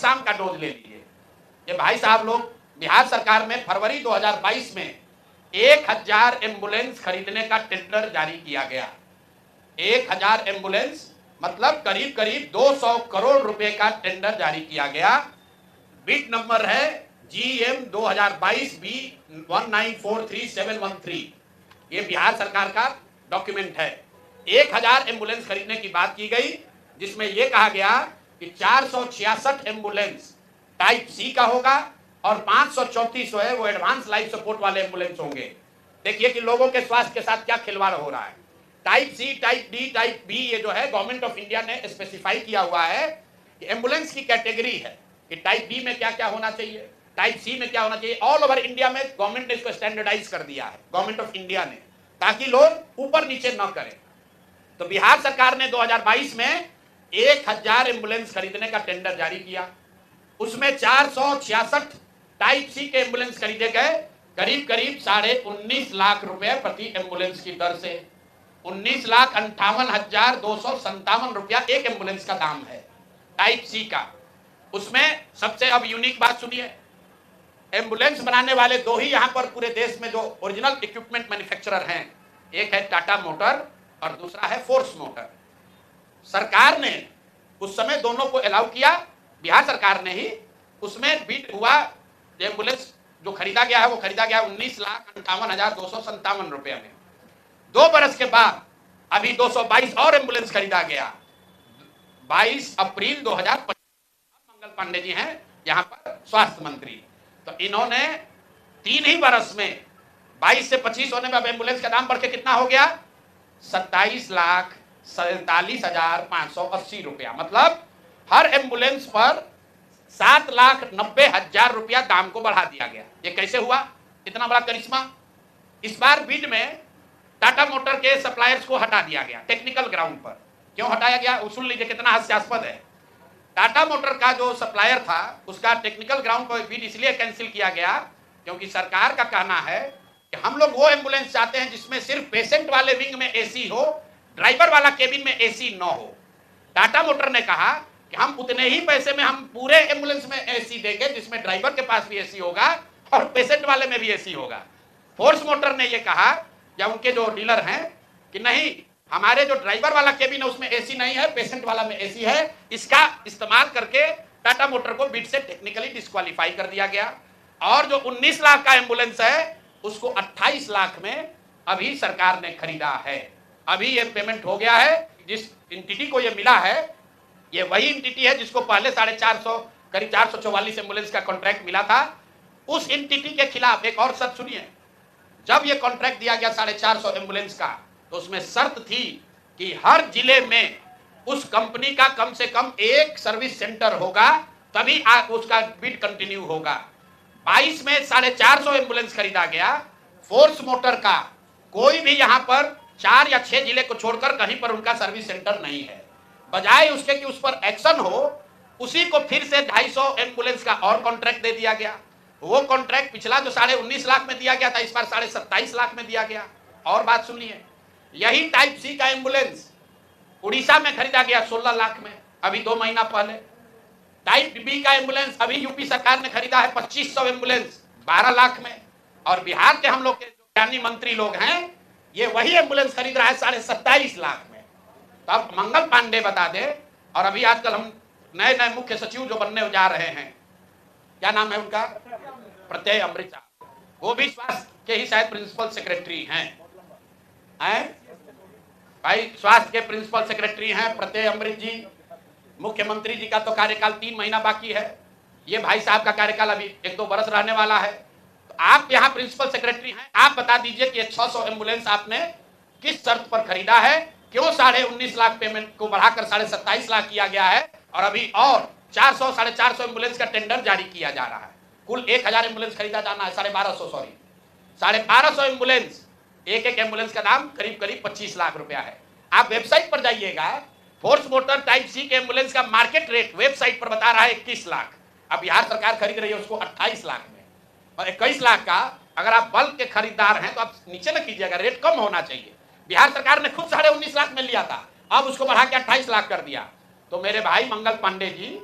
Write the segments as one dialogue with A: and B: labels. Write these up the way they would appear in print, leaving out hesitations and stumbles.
A: शाम का डोज ले लीजिए। ये भाई साहब लोग, बिहार सरकार में फरवरी 2022 में 1000 एम्बुलेंस खरीदने का टेंडर जारी किया गया। 1000 एम्बुलेंस मतलब करीब करीब 200 करोड़ रुपए का टेंडर जारी किया गया। बिड नंबर है GM 2022B 1943713। ये बिहार सरकार का डॉक्यूमेंट है। 1000 एम्बुलेंस खरीदने की बात की गई, जिसमें यह कहा गया कि 466 एम्बुलेंस टाइप सी का होगा और 534 है वो एडवांस लाइफ सपोर्ट वाले एम्बुलेंस होंगे। देखिए कि लोगों के स्वास्थ्य के साथ क्या खिलवाड़ हो रहा है। Type C, type D, type B, ये जो है गवर्नमेंट ऑफ इंडिया ने स्पेसिफाई किया हुआ है कि एम्बुलेंस की कैटेगरी है कि टाइप बी में क्या क्या होना चाहिए, टाइप सी में क्या होना चाहिए। ऑल ओवर इंडिया में गवर्नमेंट ने इसको स्टैंडर्डाइज कर दिया है, गवर्नमेंट ऑफ इंडिया ने, ताकि लोग ऊपर नीचे न करें। तो बिहार सरकार ने 2022 में 1000 एम्बुलेंस खरीदने का टेंडर जारी किया। उसमें 466 टाइप सी के एम्बुलेंस खरीदे गए, करीब करीब 19.5 लाख रुपए प्रति एम्बुलेंस की दर से। 19,58,257 रुपया एक एम्बुलेंस का दाम है टाइप सी का। उसमें सबसे अब यूनिक बात सुनिए, एम्बुलेंस बनाने वाले दो ही यहां पर पूरे देश में जो ओरिजिनल इक्विपमेंट मैन्युफैक्चरर हैं, एक है टाटा मोटर और दूसरा है फोर्स मोटर। सरकार ने उस समय दोनों को अलाउ किया, बिहार सरकार ने ही। उसमें बिड हुआ, एम्बुलेंस जो खरीदा गया है वो खरीदा गया 19,58,257 रुपये में। 2 बरस के बाद अभी 222 और एम्बुलेंस खरीदा गया। 22 अप्रैल 2025 मंगल पांडे जी हैं यहाँ पर स्वास्थ्य मंत्री, तो इन्होंने 3 ही बरस में 22 से 25 होने में अब एम्बुलेंस का दाम बढ़ के कितना हो गया, 27,47,580 रुपया। मतलब हर एम्बुलेंस पर 7,90,000 रुपया दाम को बढ़ा दिया गया। ये कैसे हुआ, इतना बड़ा करिश्मा। इस बार बिड में टाटा मोटर के सप्लायर्स को हटा दिया गया टेक्निकल ग्राउंड पर। क्यों हटाया गया, सुन लीजिए कितना हास्यास्पद है। टाटा मोटर का जो सप्लायर था उसका टेक्निकल ग्राउंड पर बिड इसलिए कैंसिल किया गया क्योंकि सरकार का कहना है कि हम लोग वो एम्बुलेंस चाहते हैं जिसमें सिर्फ पेशेंट वाले विंग में एसी हो, ड्राइवर वाला केबिन में एसी न हो। टाटा मोटर ने कहा कि हम उतने ही पैसे में हम पूरे एम्बुलेंस में एसी देंगे जिसमें ड्राइवर के पास भी एसी होगा और पेशेंट वाले में भी एसी होगा। फोर्स मोटर ने यह कहा, या उनके जो डीलर हैं, कि नहीं, हमारे जो ड्राइवर वाला केबिन है उसमें एसी नहीं है, पेशेंट वाला में एसी है। इसका इस्तेमाल करके टाटा मोटर को बिड से टेक्निकली डिस्क्वालीफाई कर दिया गया। और जो 19 लाख का एम्बुलेंस है उसको 28 लाख में अभी सरकार ने खरीदा है। अभी ये पेमेंट हो गया है। जिस एंटिटी को ये मिला है ये वही एंटिटी है जिसको पहले 450 करीब 444 एम्बुलेंस का कॉन्ट्रैक्ट मिला था। उस एंटिटी के खिलाफ एक और शर्त सुनिए, जब ये कॉन्ट्रैक्ट दिया गया 450 एम्बुलेंस का, तो उसमें शर्त थी कि हर जिले में उस कंपनी का कम से कम एक सर्विस सेंटर होगा, तभी उसका बिड कंटिन्यू होगा। 22 में 450 एम्बुलेंस खरीदा गया। फोर्स मोटर का कोई भी यहां पर 4 या 6 जिले को छोड़कर कहीं पर उनका सर्विस सेंटर नहीं है। बजाय उसके कि उस पर एक्शन हो, उसी को फिर से 250 एम्बुलेंस का और कॉन्ट्रैक्ट दे दिया गया। वो कॉन्ट्रैक्ट पिछला जो 19.5 लाख में दिया गया था, इस बार 27.5 लाख में दिया गया। और बात सुनिए, यही टाइप सी का एम्बुलेंस उड़ीसा में खरीदा गया 16 लाख में अभी 2 महीना पहले। टाइप बी का एम्बुलेंस अभी यूपी सरकार ने खरीदा है 2500 एम्बुलेंस 12 लाख में। और बिहार के हम लोग के जो ज्ञानी मंत्री लोग हैं, ये वही एम्बुलेंस खरीद रहा है 27.5 लाख में। तो अब मंगल पांडे बता दे। और अभी आजकल हम नए नए मुख्य सचिव जो बनने जा रहे हैं, क्या नाम है उनका, प्रत्यय अमृत, वो भी स्वास्थ्य के ही शायद प्रिंसिपल सेक्रेटरी हैं। भाई स्वास्थ्य के प्रिंसिपल सेक्रेटरी हैं प्रत्यय अमृत जी। मुख्यमंत्री जी का तो कार्यकाल 3 महीना बाकी है। ये भाई साहब का कार्यकाल अभी 1-2 बरस रहने वाला है। तो आप यहाँ प्रिंसिपल सेक्रेटरी हैं, आप बता दीजिए कि 600 एम्बुलेंस आपने किस शर्त पर खरीदा है, क्यों 19.5 लाख पेमेंट को बढ़ाकर 27.5 लाख किया गया है, और अभी और 400 450 एम्बुलेंस का टेंडर जारी किया जा रहा है। कुल 1000 एम्बुलेंस खरीदा जाना है, 1250 एम्बुलेंस। एक एम्बुलेंस का दाम करीब करीब 25 लाख रुपया है। आप वेबसाइट पर जाइएगा, फोर्स मोटर टाइप सी के एम्बुलेंस का मार्केट रेट वेबसाइट पर बता रहा है 21 लाख। अब बिहार सरकार खरीद रही है उसको 28 लाख में। और 21 लाख का अगर आप बल्क के खरीदार हैं तो आप नीचे न कीजिएगा, रेट कम होना चाहिए। बिहार सरकार ने खुद 19.5 लाख में लिया था, अब उसको बढ़ा के 28 लाख कर दिया। तो मेरे भाई मंगल पांडे जी,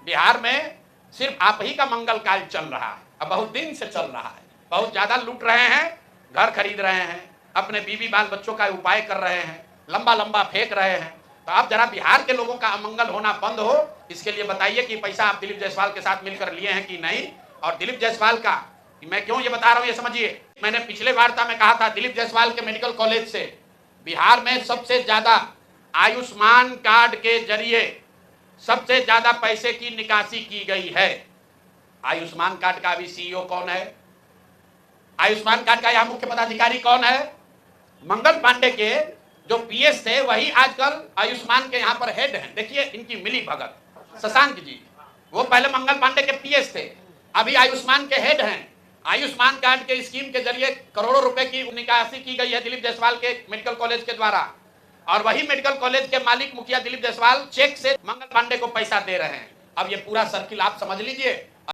A: बिहार में सिर्फ आप ही का मंगल कार्य चल रहा है, अब बहुत दिन से चल रहा है, बहुत ज्यादा लूट रहे हैं, घर खरीद रहे हैं, अपने बीवी बाल बच्चों का उपाय कर रहे हैं, लंबा लंबा फेंक रहे हैं। तो आप जरा बिहार के लोगों का अमंगल होना बंद हो, इसके लिए बताइए कि पैसा आप दिलीप जायसवाल के साथ मिलकर लिए हैं कि नहीं। और दिलीप जायसवाल का मैं क्यों ये बता रहा हूं ये समझिए। मैंने पिछले वार्ता में कहा था दिलीप जायसवाल के मेडिकल कॉलेज से बिहार में सबसे ज्यादा आयुष्मान कार्ड के जरिए सबसे ज्यादा पैसे की निकासी की गई है। आयुष्मान कार्ड का अभी सीईओ कौन है? आयुष्मान कार्ड का यहां मुख्य पदाधिकारी कौन है? मंगल पांडे के जो पीएस थे वही आजकल आयुष्मान के यहां पर हेड हैं। देखिए इनकी मिली भगत। शशांक जी वो पहले मंगल पांडे के पीएस थे, अभी आयुष्मान के हेड हैं। आयुष्मान कार्ड के स्कीम के जरिए करोड़ों रुपए की निकासी की गई है दिलीप जायसवाल के मेडिकल कॉलेज के द्वारा, और वही मेडिकल कॉलेज के मालिक मुखिया दिलीप जायसवाल चेक से मंगल पांडे को पैसा दे रहे हैं। अब ये पूरा सर्किल आप समझ लीजिए।